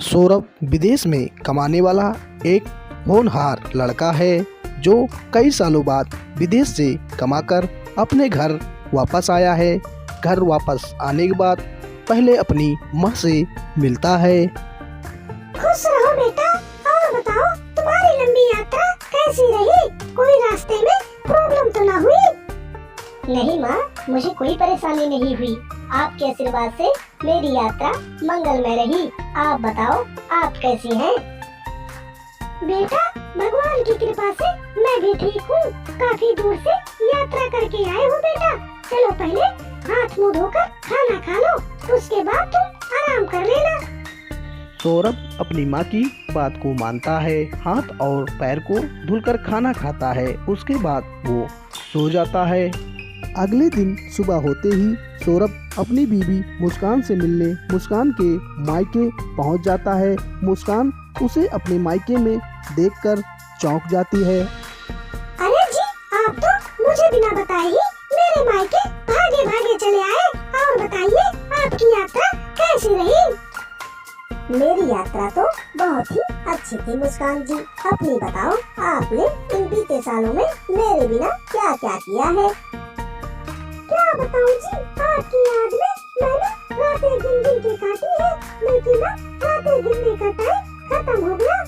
सौरभ विदेश में कमाने वाला एक होनहार लड़का है जो कई सालों बाद विदेश से कमाकर अपने घर वापस आया है। घर वापस आने के बाद पहले अपनी माँ से मिलता है। खुश रहो बेटा। और बताओ, तुम्हारी लंबी यात्रा कैसी रही? कोई रास्ते में प्रॉब्लम तो ना हुई? नहीं माँ, मुझे कोई परेशानी नहीं हुई। आपके आशीर्वाद से मेरी यात्रा मंगलमय रही। आप बताओ, आप कैसी हैं? बेटा, भगवान की कृपा से मैं भी ठीक हूँ। काफी दूर से यात्रा करके आए हो बेटा। चलो पहले हाथ मुंह धोकर खाना खा लो, उसके बाद तुम आराम कर लेना। सौरभ अपनी माँ की बात को मानता है, हाथ और पैर को धुलकर खाना खाता है। उसके बाद वो सो जाता है। अगले दिन सुबह होते ही सौरभ अपनी बीवी मुस्कान से मिलने मुस्कान के मायके पहुंच जाता है। मुस्कान उसे अपने मायके में देखकर चौंक जाती है। अरे जी, आप तो मुझे बिना बताए ही मेरे मायके भागे भागे चले आए। और बताइए, आपकी यात्रा कैसी रही? मेरी यात्रा तो बहुत ही अच्छी थी मुस्कान जी। अपनी बताओ, आपने इन बीते सालों में मेरे बिना क्या क्या किया है? क्या बताऊं जी, आपकी याद में मैंने रातें गिन गिन के काटी है, लेकिन अब रातें गिनने का टाइम खत्म हो गया।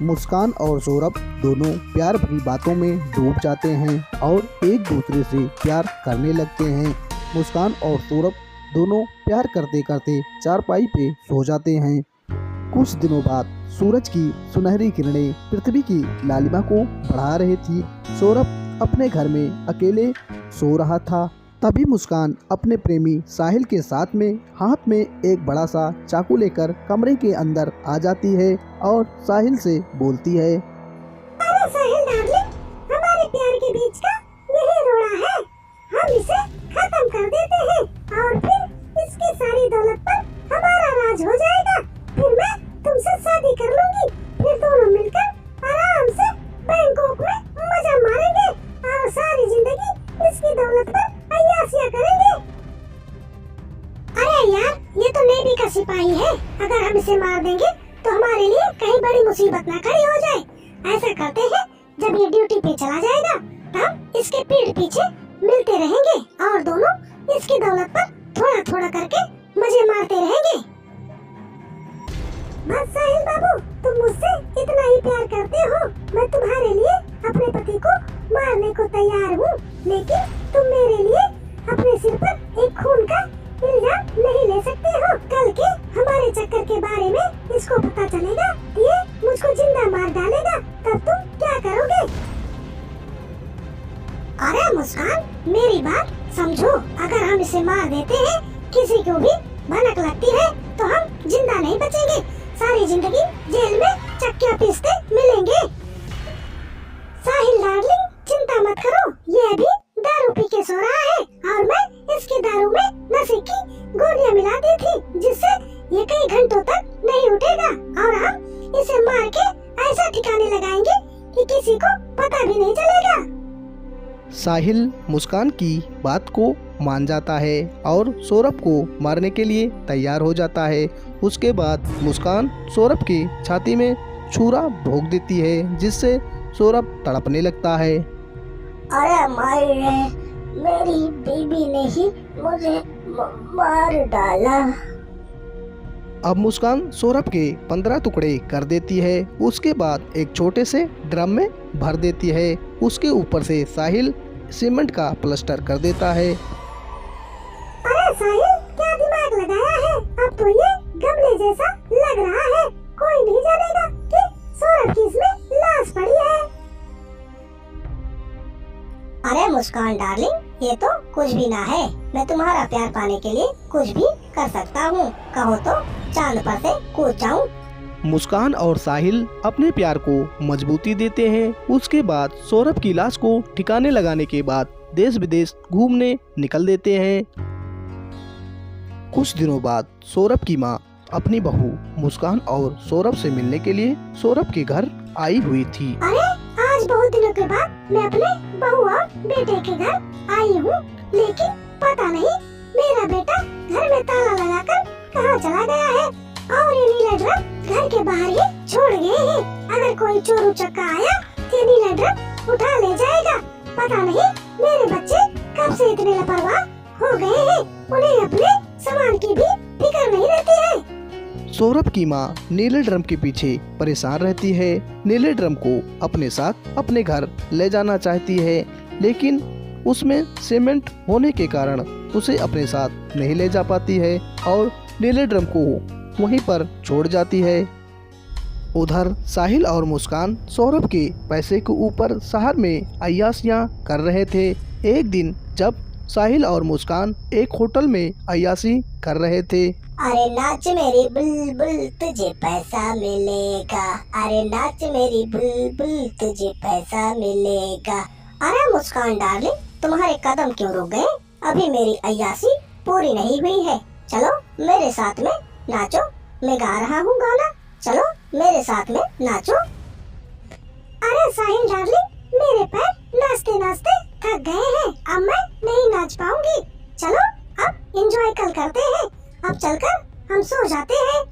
मुस्कान और सौरभ दोनों प्यार भरी बातों में डूब जाते हैं और एक दूसरे से प्यार करने लगते हैं। मुस्कान और सौरभ दोनों प्यार करते करते चारपाई पे सो जाते हैं। कुछ दिनों बाद सूरज की सुनहरी किरणें पृथ्वी की लालिमा को बढ़ा रही थी। सौरभ अपने घर में अकेले सो रहा था। तभी मुस्कान अपने प्रेमी साहिल के साथ में हाथ में एक बड़ा सा चाकू लेकर कमरे के अंदर आ जाती है और साहिल से बोलती है, अरे साहिल डार्लिंग, हमारे प्यार के बीच का यही रोड़ा है। हम इसे खत्म कर देते हैं और फिर इसकी सारी दौलत पर हमारा राज हो जाएगा। फिर मैं तुमसे शादी कर लूंगी। फिर दोनों मिलकर आराम से बैंकॉक में मजा मारेंगे और सारी जिंदगी इसकी दौलत पर अय्यासियां करेंगे। अरे यार, ये तो नेवी का सिपाही है। अगर हम इसे मार देंगे तो हमारे लिए कहीं बड़ी मुसीबत ना खड़ी हो जाए। ऐसा करते हैं, जब ये ड्यूटी पे चला जाएगा तब इसके पीठ पीछे मिलते रहेंगे और दोनों इसकी दौलत पर थोड़ा थोड़ा करके मजे मारते रहेंगे। बस साहिल बाबू, तुम मुझसे इतना ही प्यार करते हो। मैं तुम्हारे लिए अपने पति को मारने को तैयार हूँ, लेकिन तुम मेरे लिए अपने सिर पर एक खून का इल्जाम नहीं ले सकते हो। कल के हमारे चक्कर के बारे में इसको पता चलेगा, ये मुझको जिंदा मार डालेगा। तब तुम क्या करोगे? अरे मुस्कान, मेरी बात समझो। अगर हम इसे मार देते हैं, किसी को भी भनक लगती है तो हम जिंदा नहीं बचेंगे। सारी जिंदगी जेल में चक्कियां पीसते मिलेंगे। साहिल डार्लिंग, चिंता मत करो। ये अभी दारू पी के सो रहा है और मैं इसकी दारू में नशे की गोलियां मिला दी थी, जिससे ये कई घंटों तक नहीं उठेगा। और हम इसे मार के ऐसा ठिकाने लगाएंगे कि किसी को पता भी नहीं चलेगा। साहिल मुस्कान की बात को मान जाता है और सौरभ को मारने के लिए तैयार हो जाता है। उसके बाद मुस्कान सौरभ की छाती में छुरा भोंक देती है, जिससे सौरभ तड़पने लगता है। अरे मारे, मेरी बीबी ने ही मुझे मार डाला। अब मुस्कान सौरभ के 15 टुकड़े कर देती है। उसके बाद एक छोटे से ड्रम में भर देती है। उसके ऊपर से साहिल सीमेंट का प्लास्टर कर देता है। अरे साहिल, क्या दिमाग लगाया है? अब तो ये गमले जैसा लग रहा है। कोई नहीं जानेगा कि सौरभ की इसमें लाश पड़ी है। अरे मुस्कान डार्लिंग, ये तो कुछ भी ना है। मैं तुम्हारा प्यार पाने के लिए कुछ भी कर सकता हूँ। कहो तो चांद पर से कूद जाऊँ। मुस्कान और साहिल अपने प्यार को मजबूती देते हैं। उसके बाद सौरभ की लाश को ठिकाने लगाने के बाद देश विदेश घूमने निकल देते हैं। कुछ दिनों बाद सौरभ की माँ अपनी बहू मुस्कान और सौरभ से मिलने के लिए सौरभ के घर आई हुई थी। अरे, आज बहुत दिनों के बाद मैं अपने बहू और बेटे के घर आई हूँ, लेकिन पता नहीं मेरा बेटा घर में ताला लगाकर कहाँ चला गया है। और ये नीला ड्रम घर के बाहर ही छोड़ गए हैं। अगर कोई चोर उचक्का आया तो ये नीला ड्रम उठा ले जाएगा। पता नहीं मेरे बच्चे कब से इतने लापरवाह हो गए हैं, उन्हें अपने सामान की भी फिक्र नहीं रहती है। सौरभ की माँ नीले ड्रम के पीछे परेशान रहती है। नीले ड्रम को अपने साथ अपने घर ले जाना चाहती है, लेकिन उसमें सीमेंट होने के कारण उसे अपने साथ नहीं ले जा पाती है और नीले ड्रम को वहीं पर छोड़ जाती है। उधर साहिल और मुस्कान सौरभ के पैसे के ऊपर शहर में अय्याशियाँ कर रहे थे। एक दिन जब साहिल और मुस्कान एक होटल में अय्याशी कर रहे थे। अरे नाच मेरी बुलबुल तुझे पैसा मिलेगा, अरे नाच मेरी बुलबुल तुझे पैसा मिलेगा। अरे मुस्कान डार्लिंग, तुम्हारे कदम क्यों रुक गए? अभी मेरी अय्याशी पूरी नहीं हुई है। चलो मेरे साथ में नाचो, मैं गा रहा हूँ गाना, चलो मेरे साथ में नाचो। अरे साहिल डार्लिंग, मेरे पैर नाचते नाचते थक गए हैं, अब मैं नहीं नाच पाऊंगी। चलो अब एंजॉय कल करते हैं, अब चलकर हम सो जाते हैं।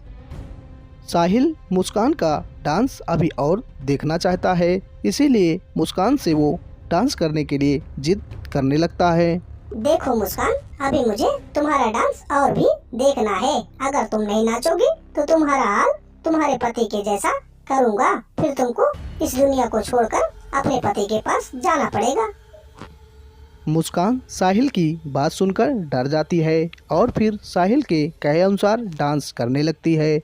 साहिल मुस्कान का डांस अभी और देखना चाहता है, इसीलिए मुस्कान से वो डांस करने के लिए जिद करने लगता है। देखो मुस्कान, अभी मुझे तुम्हारा डांस और भी देखना है। अगर तुम नहीं नाचोगी तो तुम्हारा हाल तुम्हारे पति के जैसा करूँगा, फिर तुमको इस दुनिया को छोड़कर अपने पति के पास जाना पड़ेगा। मुस्कान साहिल की बात सुनकर डर जाती है और फिर साहिल के कहे अनुसार डांस करने लगती है।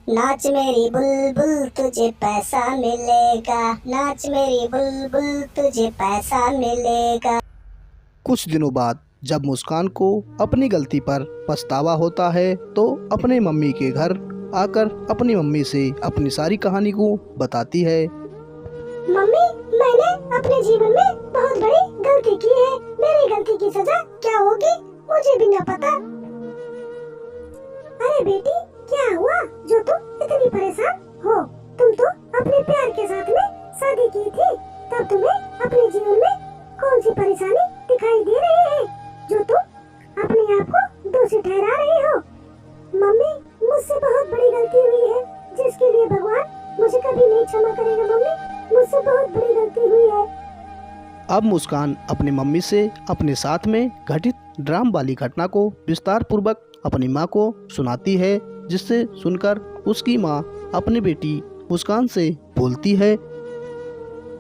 नाच मेरी बुलबुल तुझे पैसा मिलेगा, नाच मेरी बुलबुल तुझे पैसा मिलेगा। कुछ दिनों बाद जब मुस्कान को अपनी गलती पर पछतावा होता है तो अपने मम्मी के घर आकर अपनी मम्मी से अपनी सारी कहानी को बताती है। मम्मी, मैंने अपने जीवन में बहुत बड़ी गलती की है। मेरी गलती की सजा क्या होगी मुझे भी न पता। अरे बेटी, क्या हुआ जो तुम इतनी परेशान हो? तुम तो अपने प्यार के साथ में शादी की थी, तब तुम्हें अपने जीवन में कौन सी परेशानी दिखाई दे रही है जो तुम अपने आप को दोषी ठहरा रही हो? मम्मी, मुझसे बहुत बड़ी गलती हुई है जिसके लिए भगवान मुझे कभी नहीं क्षमा करेगा। मम्मी, मुझसे बहुत बड़ी गलती हुई है। अब मुस्कान अपनी मम्मी से अपने साथ में घटित ड्रामा वाली घटना को विस्तार पूर्वक अपनी माँ को सुनाती है, जिससे सुनकर उसकी माँ अपनी बेटी मुस्कान से बोलती है।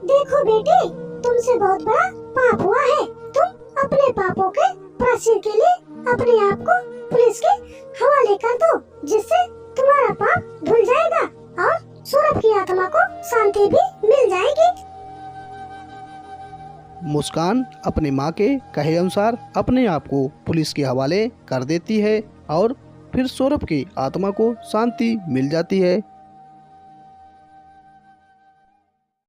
देखो बेटी, तुमसे बहुत बड़ा पाप हुआ है। तुम अपने पापों के प्रायश्चित के लिए अपने आप को पुलिस के हवाले कर दो, जिससे तुम्हारा पाप धुल जाएगा और सौरभ की आत्मा को शांति भी मिल जाएगी। मुस्कान अपने माँ के कहे अनुसार अपने आप को पुलिस के हवाले कर देती है और फिर सौरभ की आत्मा को शांति मिल जाती है।